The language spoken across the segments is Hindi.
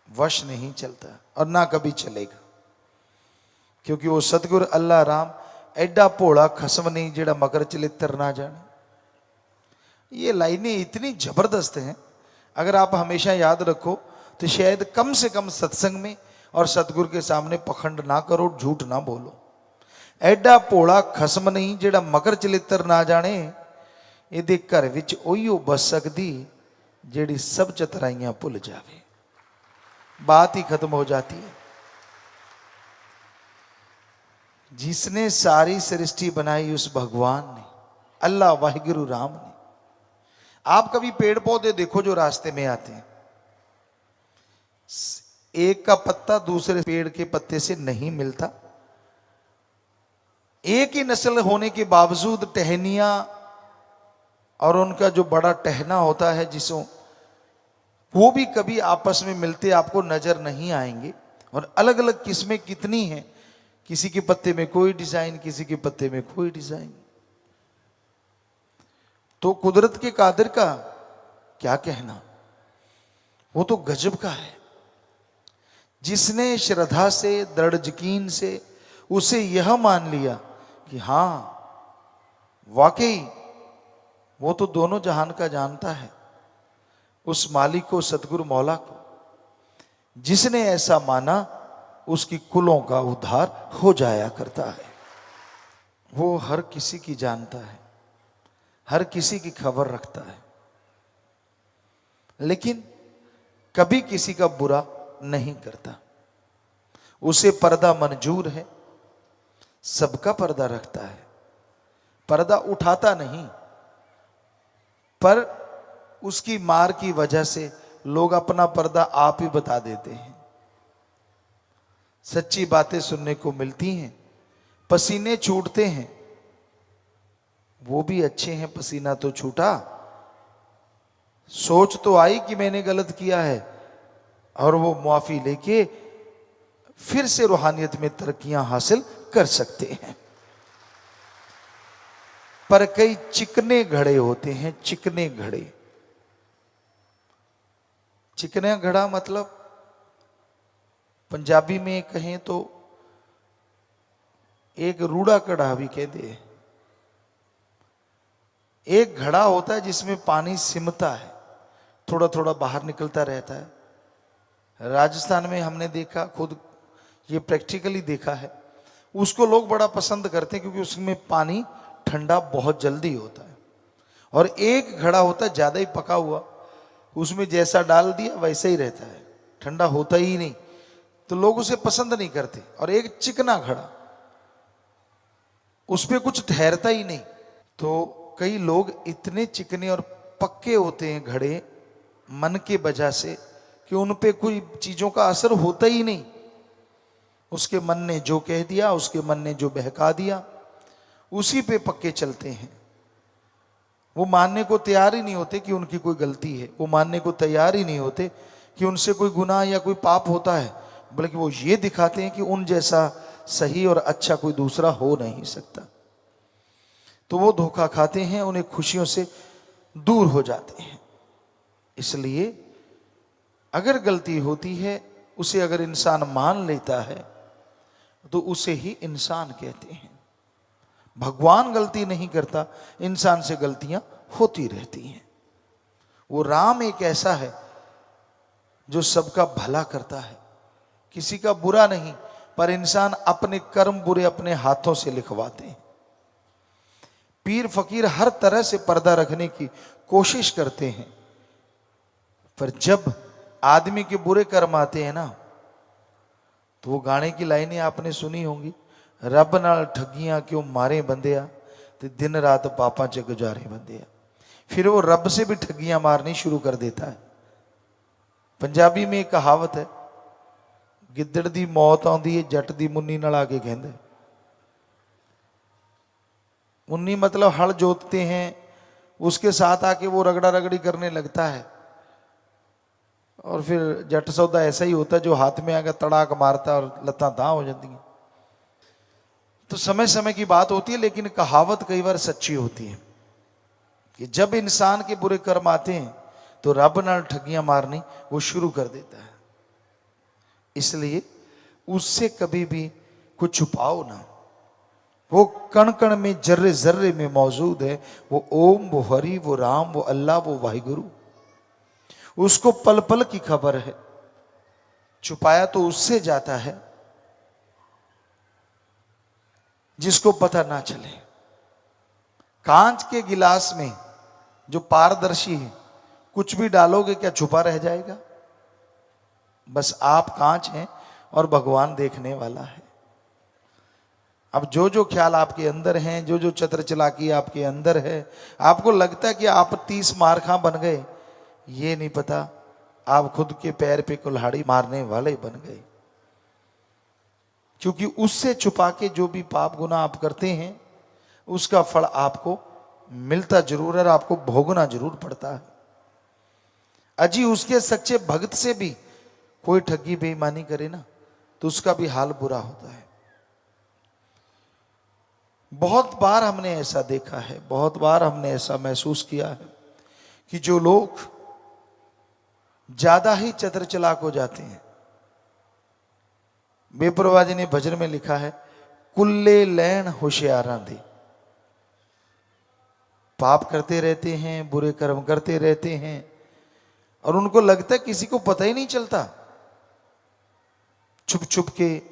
वश नहीं चलता और ना कभी चलेगा, क्योंकि वो सतगुर अल्लाह राम एडा भोला खसम नहीं जेड़ा मकर चलित्र ना जाने। ये लाइनें इतनी जबरदस्त हैं, अगर आप हमेशा याद रखो तो शायद कम से कम सत्संग में और सतगुर के सामने पखंड ना करो, झूठ ना बोलो। एडा भोला खसम नहीं जेड़ा मकर चलित्र ना जाने, इहदे घर विच ओहियो बस सकदी जेड़ी सब चतराइयां भुल जावे। बात ही खत्म हो जाती है। जिसने सारी सृष्टि बनाई उस भगवान ने, अल्लाह वाहिगुरु राम ने। आप कभी पेड़ पौधे देखो जो रास्ते में आते हैं, एक का पत्ता दूसरे पेड़ के पत्ते से नहीं मिलता। एक ही नस्ल होने के बावजूद टहनियां और उनका जो बड़ा टहना होता है जिसों, वो भी कभी आपस में मिलते आपको नजर नहीं आएंगे। और अलग अलग किस्में कितनी हैं, किसी के पत्ते में कोई डिजाइन, किसी के पत्ते में कोई डिजाइन। तो कुदरत के कादिर का क्या कहना, वो तो गजब का है। जिसने श्रद्धा से दृढ़ यकीन से उसे यह मान लिया कि हां वाकई वो तो दोनों जहान का जानता है, उस मालिक को, सतगुरु मौला को, जिसने ऐसा माना उसकी कुलों का उद्धार हो जाया करता है। वो हर किसी की जानता है, हर किसी की खबर रखता है, लेकिन कभी किसी का बुरा नहीं करता। उसे पर्दा मंजूर है, सबका पर्दा रखता है। पर्दा उठाता नहीं, पर उसकी मार की वजह से लोग अपना पर्दा आप ही बता देते हैं। सच्ची बातें सुनने को मिलती हैं, पसीने छूटते हैं, वो भी अच्छे हैं, पसीना तो छूटा, सोच तो आई कि मैंने गलत किया है, और वो मुआफी लेके फिर से रूहानियत में तरक्कियां हासिल कर सकते हैं। पर कई चिकने घड़े होते हैं, चिकने घड़े। चिकना घड़ा मतलब पंजाबी में कहें तो एक रूड़ा कड़ा भी कहते हैं। एक घड़ा होता है जिसमें पानी सिमता है, थोड़ा थोड़ा बाहर निकलता रहता है। राजस्थान में हमने देखा, खुद ये प्रैक्टिकली देखा है, उसको लोग बड़ा पसंद करते हैं क्योंकि उसमें पानी ठंडा बहुत जल्दी होता है। और एक घड़ा होता है ज्यादा ही पका हुआ, उसमें जैसा डाल दिया वैसा ही रहता है, ठंडा होता ही नहीं, तो लोग उसे पसंद नहीं करते। और एक चिकना घड़ा, उसपे कुछ ठहरता ही नहीं। तो कई लोग इतने चिकने और पक्के होते हैं घड़े मन के वजह से कि उन पे कोई चीजों का असर होता ही नहीं। उसके मन ने जो कह दिया, उसके मन ने जो बहका दिया, उसी पे पक्के चलते हैं। वो मानने को तैयार ही नहीं होते कि उनकी कोई गलती है, वो मानने को तैयार ही नहीं होते कि उनसे कोई गुनाह या कोई पाप होता है, बल्कि वो ये दिखाते हैं कि उन जैसा सही और अच्छा कोई दूसरा हो नहीं सकता। तो वो धोखा खाते हैं, उन्हें खुशियों से दूर हो जाते हैं। इसलिए अगर गलती होती है, उसे अगर इंसान मान लेता है तो उसे ही इंसान कहते हैं। भगवान गलती नहीं करता, इंसान से गलतियां होती रहती हैं। वो राम एक ऐसा है जो सबका भला करता है, किसी का बुरा नहीं, पर इंसान अपने कर्म बुरे अपने हाथों से लिखवाते हैं। पीर फकीर हर तरह से पर्दा रखने की कोशिश करते हैं, पर जब आदमी के बुरे कर्म आते हैं ना, तो वो गाने की लाइनें आपने सुनी होंगी, रब नाल ठगियां क्यों मारे बंदिया, ते दिन रात पापा च गुजारे बंदिया। फिर वो रब से भी ठगियां मारनी शुरू कर देता है। पंजाबी में एक कहावत है, गिद्दड़ दी मौत आउंदी है जट दी मुन्नी नाल आके कहंदे। मुन्नी मतलब हल जोतते हैं, उसके साथ आके वो रगड़ा रगड़ी करने लगता है, और फिर जट सौदा ऐसा ही होता है जो हाथ में आकर तड़ाक मारता है और लत्तां तां हो जाती हैं। तो समय समय की बात होती है, लेकिन कहावत कई बार सच्ची होती है कि जब इंसान के बुरे कर्म आते हैं तो रब नाल ठगियां मारनी वो शुरू कर देता है। इसलिए उससे कभी भी कुछ छुपाओ ना। वो कण कण में, जर्रे जर्रे में मौजूद है। वो ओम, वो हरि, वो राम, वो अल्लाह, वो वाहिगुरु। उसको पल पल की खबर है। छुपाया तो उससे जाता है जिसको पता ना चले। कांच के गिलास में जो पारदर्शी है, कुछ भी डालोगे क्या छुपा रह जाएगा? बस आप कांच हैं और भगवान देखने वाला है। अब जो जो ख्याल आपके अंदर हैं, जो जो चतर चालाकी आपके अंदर है, आपको लगता है कि आप 30 मारखा बन गए, ये नहीं पता आप खुद के पैर पे कुल्हाड़ी मारने वाले बन गए। क्योंकि उससे छुपा के जो भी पाप गुनाह आप करते हैं, उसका फल आपको मिलता जरूर है और आपको भोगना जरूर पड़ता है। अजी उसके सच्चे भक्त से भी कोई ठगी बेईमानी करे ना, तो उसका भी हाल बुरा होता है। बहुत बार हमने ऐसा देखा है, बहुत बार हमने ऐसा महसूस किया है कि जो लोग ज्यादा ही चतर चालाक हो जाते हैं, बेपरवाह जी ने भजन में लिखा है, कुल्ले लैन होशियारा दे। पाप करते रहते हैं, बुरे कर्म करते रहते हैं और उनको लगता है किसी को पता ही नहीं चलता। छुप छुप के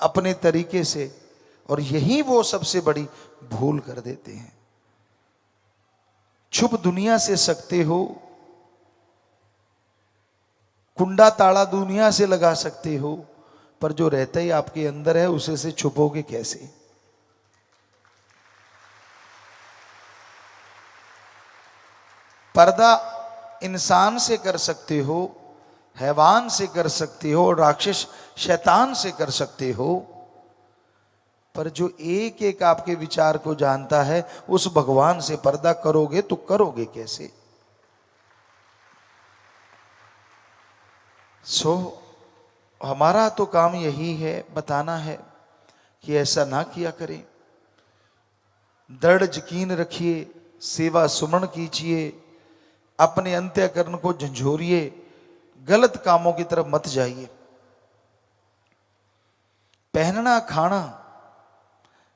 अपने तरीके से, और यही वो सबसे बड़ी भूल कर देते हैं। छुप दुनिया से सकते हो, कुंडा ताला दुनिया से लगा सकते हो, पर जो रहता ही आपके अंदर है उसे से छुपोगे कैसे? पर्दा इंसान से कर सकते हो, हैवान से कर सकते हो, राक्षस शैतान से कर सकते हो, पर जो एक एक आपके विचार को जानता है, उस भगवान से पर्दा करोगे तो करोगे कैसे? हमारा तो काम यही है, बताना है कि ऐसा ना किया करें। दृढ़ यकीन रखिए, सेवा सुमरण कीजिए, अपने अंतःकरण को झंझोरिए, गलत कामों की तरफ मत जाइए। पहनना, खाना,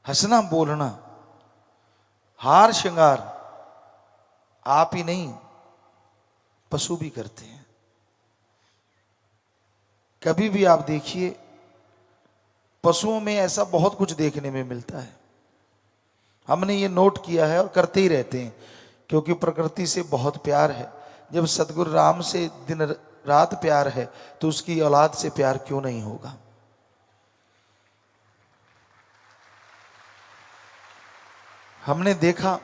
हंसना, बोलना, हार श्रृंगार आप ही नहीं, पशु भी करते हैं। कभी भी आप देखिए, पशुओं में ऐसा बहुत कुछ देखने में मिलता है। हमने ये नोट किया है और करते ही रहते हैं, क्योंकि प्रकृति से बहुत प्यार है। जब सतगुरु राम से दिन रात प्यार है, तो उसकी औलाद से प्यार क्यों नहीं होगा? हमने देखा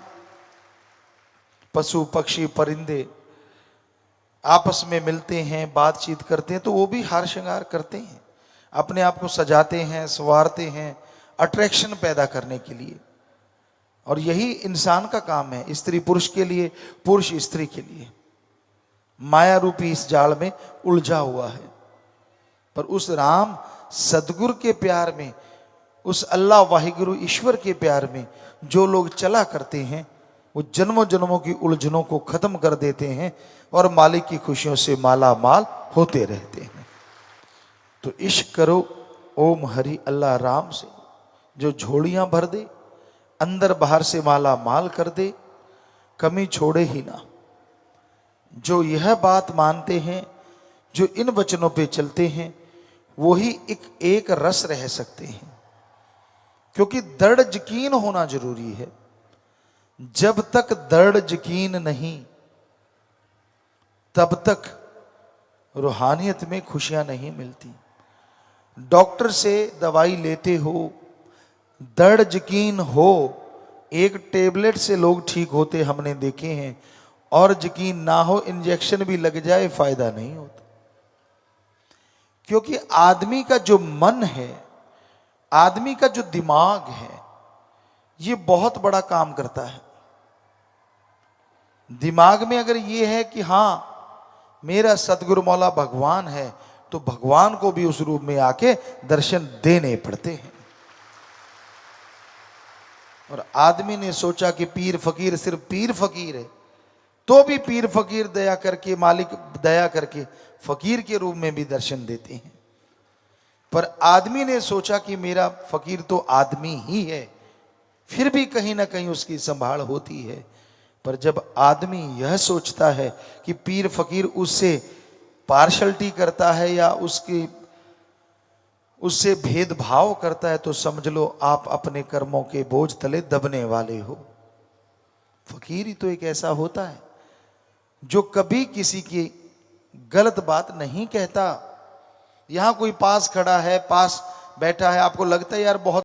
पशु पक्षी परिंदे आपस में मिलते हैं, बातचीत करते हैं, तो वो भी हार श्रृंगार करते हैं, अपने आप को सजाते हैं, संवारते हैं, अट्रैक्शन पैदा करने के लिए। और यही इंसान का काम है, स्त्री पुरुष के लिए, पुरुष स्त्री के लिए। माया रूपी इस जाल में उलझा हुआ है। पर उस राम सदगुरु के प्यार में, उस अल्लाह वाहिगुरु ईश्वर के प्यार में जो लोग चला करते हैं, वो जन्मों जन्मों की उलझनों को खत्म कर देते हैं और मालिक की खुशियों से माला माल होते रहते हैं। तो इश्क करो ओम हरि अल्लाह राम से, जो झोलियां भर दे, अंदर बाहर से माला माल कर दे, कमी छोड़े ही ना। जो यह बात मानते हैं, जो इन वचनों पे चलते हैं, वो ही एक रस रह सकते हैं। क्योंकि दृढ़ यकीन होना जरूरी है। जब तक दृढ़ यकीन नहीं, तब तक रूहानियत में खुशियां नहीं मिलती। डॉक्टर से दवाई लेते हो, दृढ़ यकीन हो, एक टेबलेट से लोग ठीक होते हमने देखे हैं, और यकीन ना हो, इंजेक्शन भी लग जाए, फायदा नहीं होता। क्योंकि आदमी का जो मन है, आदमी का जो दिमाग है, ये बहुत बड़ा काम करता है। दिमाग में अगर ये है कि हां मेरा सतगुरु मौला भगवान है, तो भगवान को भी उस रूप में आके दर्शन देने पड़ते हैं। और आदमी ने सोचा कि पीर फकीर सिर्फ पीर फकीर है, तो भी पीर फकीर दया करके, मालिक दया करके फकीर के रूप में भी दर्शन देते हैं। पर आदमी ने सोचा कि मेरा फकीर तो आदमी ही है, फिर भी कहीं ना कहीं उसकी संभाल होती है। पर जब आदमी यह सोचता है कि पीर फकीर उससे पार्शलिटी करता है या उससे भेदभाव करता है, तो समझ लो आप अपने कर्मों के बोझ तले दबने वाले हो। फकीर ही तो एक ऐसा होता है जो कभी किसी की गलत बात नहीं कहता। यहां कोई पास खड़ा है, पास बैठा है, आपको लगता है यार बहुत